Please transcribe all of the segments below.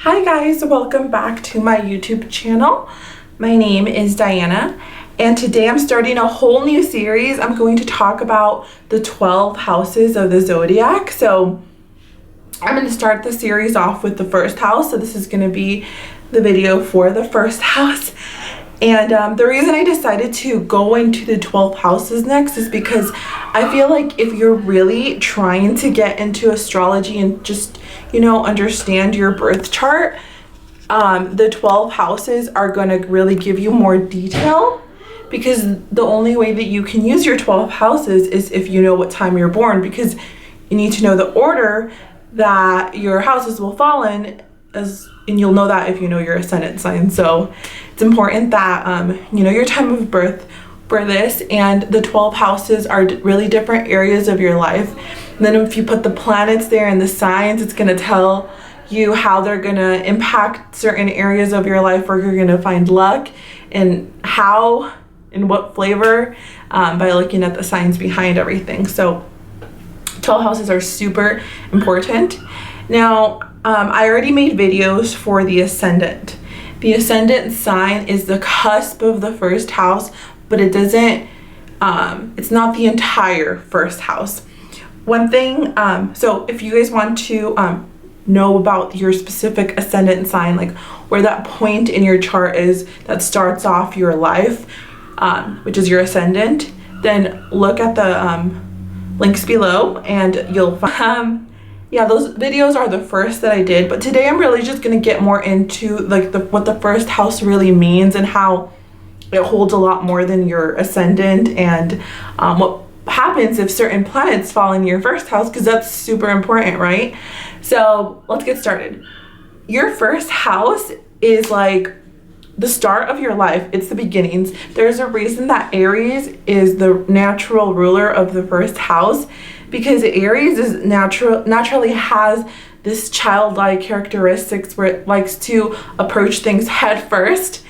Hi guys, welcome back to my YouTube channel. My name is Diana and today I'm starting a whole new series. I'm going to talk about the 12 houses of the zodiac. So I'm going to start the series off with the first house. So this is going to be the video for the first house. And the reason I decided to go into the 12 houses next is because I feel like if you're really trying to get into astrology and just, understand your birth chart, the 12 houses are going to really give you more detail, because the only way that you can use your 12 houses is if you know what time you're born, because you need to know the order that your houses will fall in, and you'll know that if you know your ascendant sign. So it's important that you know your time of birth for this, and the 12 houses are really different areas of your life. And then if you put the planets there and the signs, it's going to tell you how they're going to impact certain areas of your life where you're going to find luck, and how and what flavor, by looking at the signs behind everything. So 12 houses are super important. Now I already made videos for the ascendant. The ascendant sign is the cusp of the first house, but it doesn't, it's not the entire first house. One thing, so if you guys want to know about your specific ascendant sign, like where that point in your chart is that starts off your life, which is your ascendant, then look at the links below and you'll find, yeah, those videos are the first that I did. But today I'm really just going to get more into like what the first house really means, and how it holds a lot more than your ascendant, and what happens if certain planets fall in your first house, because that's super important, right? So let's get started. Your first house is like the start of your life. It's the beginnings. There's a reason that Aries is the natural ruler of the first house, because Aries is naturally has this childlike characteristics where it likes to approach things head first,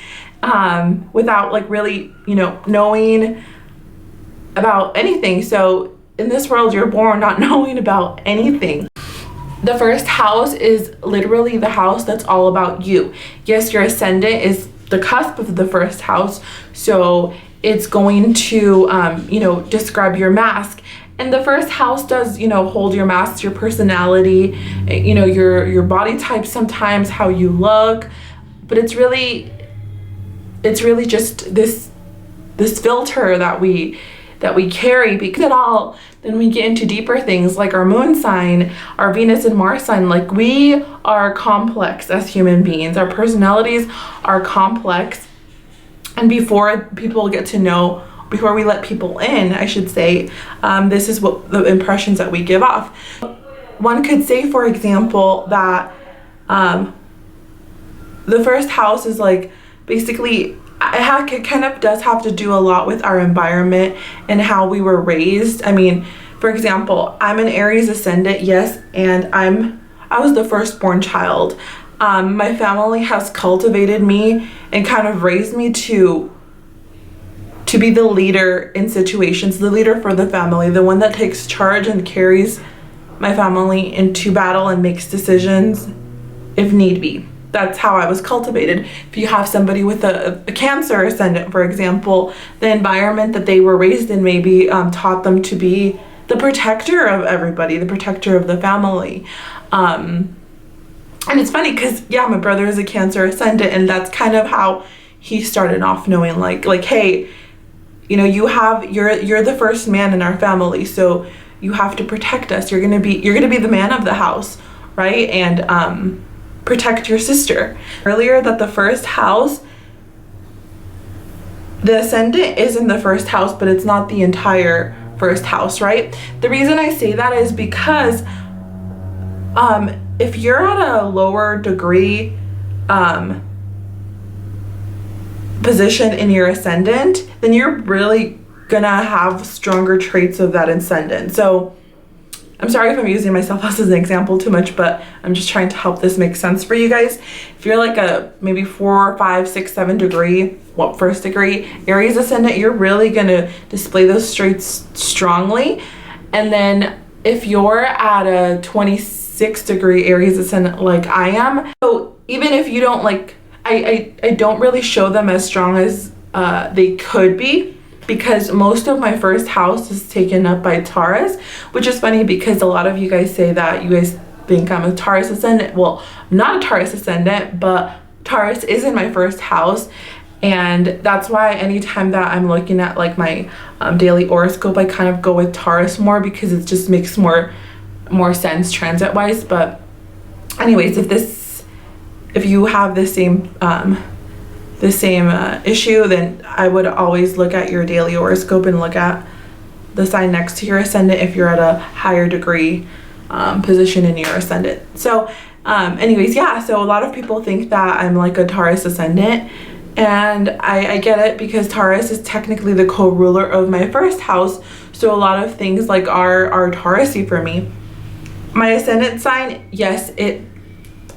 without like really, knowing about anything. So in this world, you're born not knowing about anything. The first house is literally the house that's all about you. Yes, your ascendant is the cusp of the first house, so it's going to describe your mask. And the first house does hold your mask, your personality, your body type, sometimes how you look, but it's really just this filter that we carry, because it all, then we get into deeper things like our moon sign, our Venus and Mars sign. Like, we are complex as human beings. Our personalities are complex. And before we let people in, I should say, this is what the impressions that we give off. One could say, for example, that the first house is like, basically, it kind of does have to do a lot with our environment and how we were raised. I mean, for example, I'm an Aries ascendant, yes, and I was the firstborn child. My family has cultivated me and kind of raised me to be the leader in situations, the leader for the family, the one that takes charge and carries my family into battle and makes decisions if need be. That's how I was cultivated. If you have somebody with a Cancer ascendant, for example, the environment that they were raised in maybe taught them to be the protector of everybody, the protector of the family. And it's funny because, yeah, my brother is a Cancer ascendant, and that's kind of how he started off, knowing like, hey, you're the first man in our family, so you have to protect us. You're gonna be the man of the house, right? And protect your sister. Earlier, that the first house, the ascendant is in the first house, but it's not the entire first house, right? The reason I say that is because if you're at a lower degree position in your ascendant, then you're really gonna have stronger traits of that ascendant. So I'm sorry if I'm using myself as an example too much, but I'm just trying to help this make sense for you guys. If you're like a maybe 4, 5, 6, 7 degree, first degree Aries ascendant, you're really gonna display those traits strongly. And then if you're at a 26 degree Aries ascendant like I am, so even if you don't like, I don't really show them as strong as they could be, because most of my first house is taken up by Taurus, which is funny because a lot of you guys say that you guys think I'm a Taurus ascendant. Well, I'm not a Taurus ascendant, but Taurus is in my first house, and that's why anytime that I'm looking at like my daily horoscope, I kind of go with Taurus more, because it just makes more sense transit wise. But anyways, if you have the same issue, then I would always look at your daily horoscope and look at the sign next to your ascendant if you're at a higher degree position in your ascendant. So anyways, yeah, so a lot of people think that I'm like a Taurus ascendant, and I get it, because Taurus is technically the co-ruler of my first house, so a lot of things like are Taurus-y for me. My ascendant sign, yes,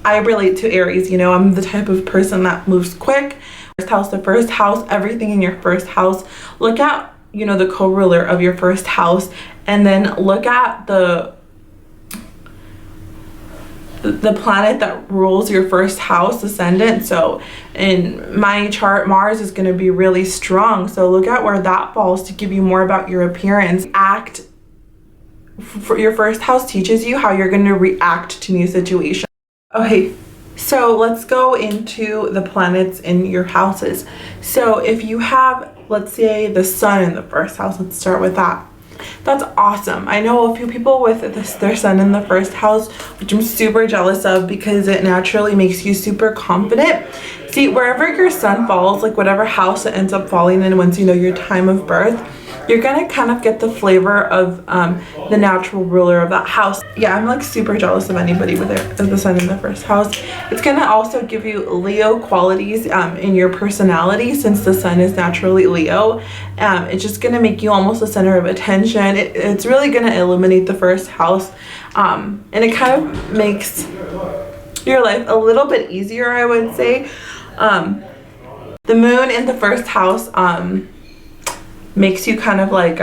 I relate to Aries. You know, I'm the type of person that moves quick. The first house, everything in your first house. Look at, you know, the co-ruler of your first house, and then look at the planet that rules your first house ascendant. So in my chart, Mars is going to be really strong, so look at where that falls to give you more about your appearance. For your first house teaches you how you're going to react to new situations. Okay, so let's go into the planets in your houses. So if you have, let's say, the sun in the first house, let's start with that. That's awesome. I know a few people with their sun in the first house, which I'm super jealous of, because it naturally makes you super confident. See, wherever your sun falls, like whatever house it ends up falling in once you know your time of birth, you're gonna kind of get the flavor of the natural ruler of that house. Yeah, I'm like super jealous of anybody with the sun in the first house. It's gonna also give you Leo qualities in your personality, since the sun is naturally Leo. It's just gonna make you almost the center of attention. It's really gonna illuminate the first house, and it kind of makes your life a little bit easier, I would say. The moon in the first house makes you kind of like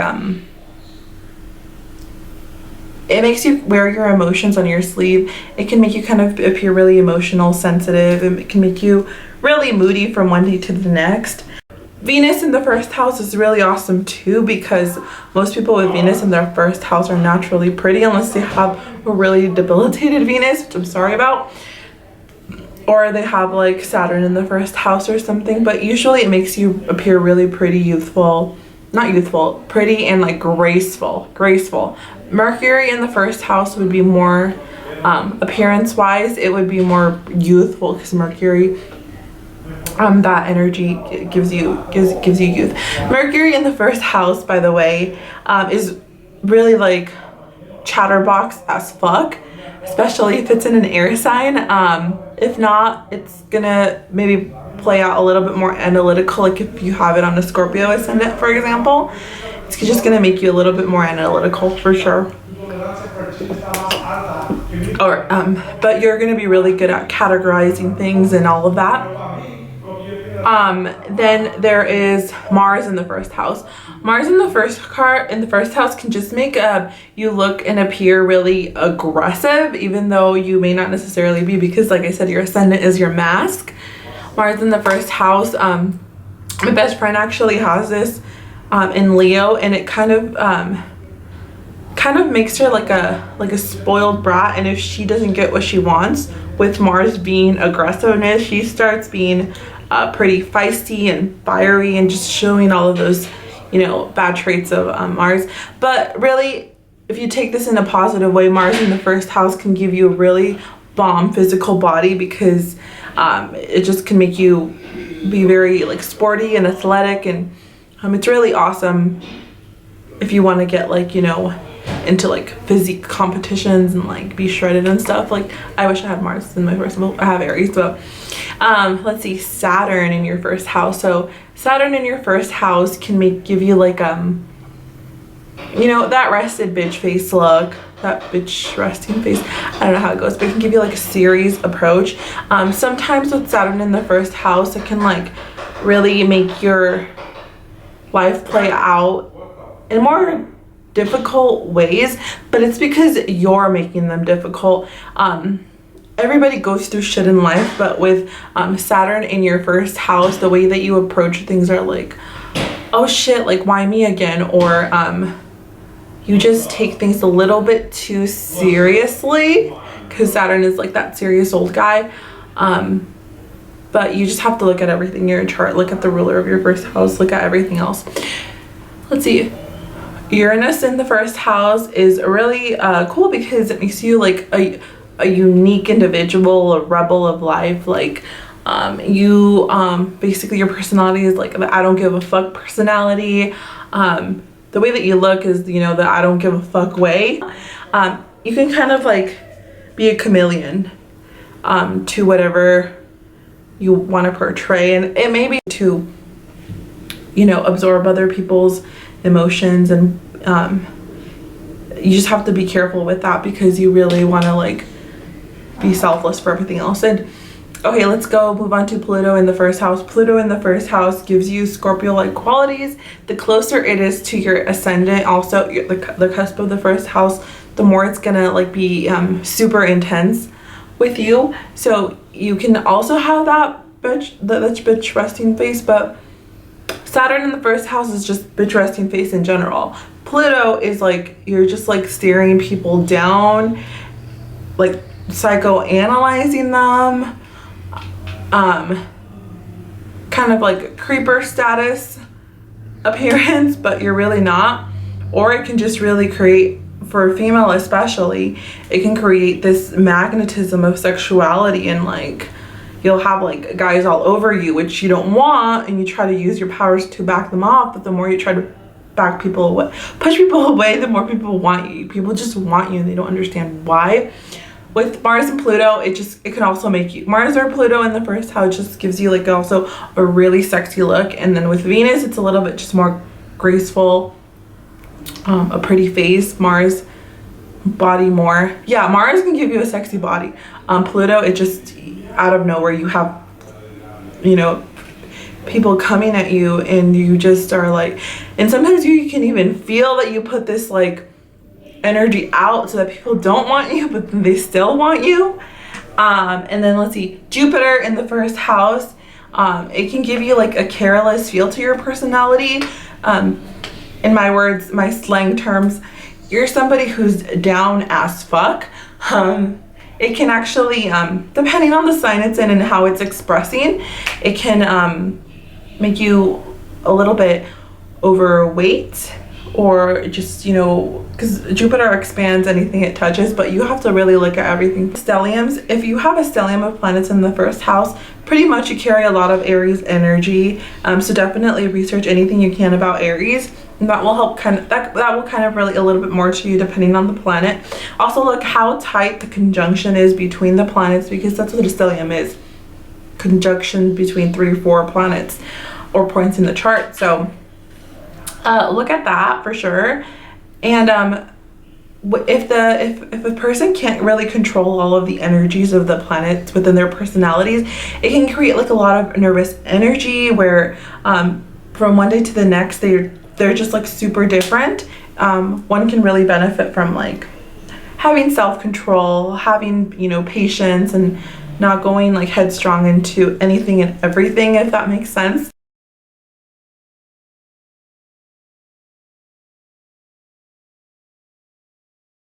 it makes you wear your emotions on your sleeve. It can make you kind of appear really emotional, sensitive, and it can make you really moody from one day to the next. Venus in the first house is really awesome too, because most people with Venus in their first house are naturally pretty, unless they have a really debilitated Venus, which I'm sorry about, or they have like Saturn in the first house or something. But usually it makes you appear really pretty, pretty and like graceful. Mercury in the first house would be more appearance wise, it would be more youthful, because Mercury, that energy gives you youth. Mercury in the first house, by the way, is really like chatterbox as fuck, especially if it's in an air sign. If not, it's gonna maybe play out a little bit more analytical, like if you have it on a Scorpio ascendant, for example. It's just gonna make you a little bit more analytical for sure. But you're gonna be really good at categorizing things and all of that. Then there is Mars in the first house. Mars in the first house can just make you look and appear really aggressive, even though you may not necessarily be, because like I said, your ascendant is your mask. Mars in the first house, my best friend actually has this in Leo, and it kind of makes her like a spoiled brat. And if she doesn't get what she wants with Mars being aggressiveness, she starts being pretty feisty and fiery, and just showing all of those, you know, bad traits of Mars. But really, if you take this in a positive way, Mars in the first house can give you a really bomb physical body, because it just can make you be very like sporty and athletic, and it's really awesome if you want to get like, you know, into like physique competitions and like be shredded and stuff. Like, I wish I had Mars in my first, well, I have Aries, but let's see, Saturn in your first house. So Saturn in your first house can give you like you know, that rested bitch face look, that bitch resting face, I don't know how it goes, but it can give you like a serious approach. Sometimes with Saturn in the first house, it can like really make your life play out in more difficult ways, but it's because you're making them difficult. everybody goes through shit in life, but with Saturn in your first house, the way that you approach things are like, oh shit, like why me again? Or you just take things a little bit too seriously, because Saturn is like that serious old guy. But you just have to look at everything in your chart, look at the ruler of your first house, look at everything else. Let's see. Uranus in the first house is really cool because it makes you like a unique individual, a rebel of life. Like you basically your personality is like the I don't give a fuck personality. The way that you look is, you know, the I don't give a fuck way. You can kind of like be a chameleon to whatever you want to portray, and it may be to, you know, absorb other people's emotions, and you just have to be careful with that because you really want to like be selfless for everything else. And okay, let's go move on to Pluto in the first house. Pluto in the first house gives you Scorpio-like qualities. The closer it is to your ascendant, also the cusp of the first house, the more it's gonna like be super intense with you. So you can also have that bitch resting face, but Saturn in the first house is just bitch resting face in general. Pluto is like you're just like staring people down, like psychoanalyzing them, kind of like creeper status appearance, but you're really not. Or it can just really create, for a female especially, it can create this magnetism of sexuality, and like you'll have like guys all over you, which you don't want, and you try to use your powers to back them off. But the more you try to back people away, push people away, the more people want you. People just want you and they don't understand why. With Mars and Pluto, it can also make you, Mars or Pluto in the first house just gives you like also a really sexy look. And then with Venus, it's a little bit just more graceful, a pretty face. Mars body more, yeah, Mars can give you a sexy body. Pluto, it just out of nowhere you have, you know, people coming at you, and you just are like, and sometimes you can even feel that you put this like energy out so that people don't want you, but then they still want you. And then let's see, Jupiter in the first house, it can give you like a careless feel to your personality. In my words, my slang terms, you're somebody who's down as fuck. It can actually, depending on the sign it's in and how it's expressing, it can make you a little bit overweight, or just, you know, because Jupiter expands anything it touches, but you have to really look at everything. Stelliums, if you have a stellium of planets in the first house, pretty much you carry a lot of Aries energy. So definitely research anything you can about Aries, and that will help that will kind of relate a little bit more to you depending on the planet. Also look how tight the conjunction is between the planets, because that's what a stellium is. Conjunction between 3 or 4 planets or points in the chart. So look at that for sure. And if a person can't really control all of the energies of the planets within their personalities, it can create like a lot of nervous energy where from one day to the next they're just like super different. One can really benefit from like having self-control, having, you know, patience, and not going like headstrong into anything and everything, if that makes sense.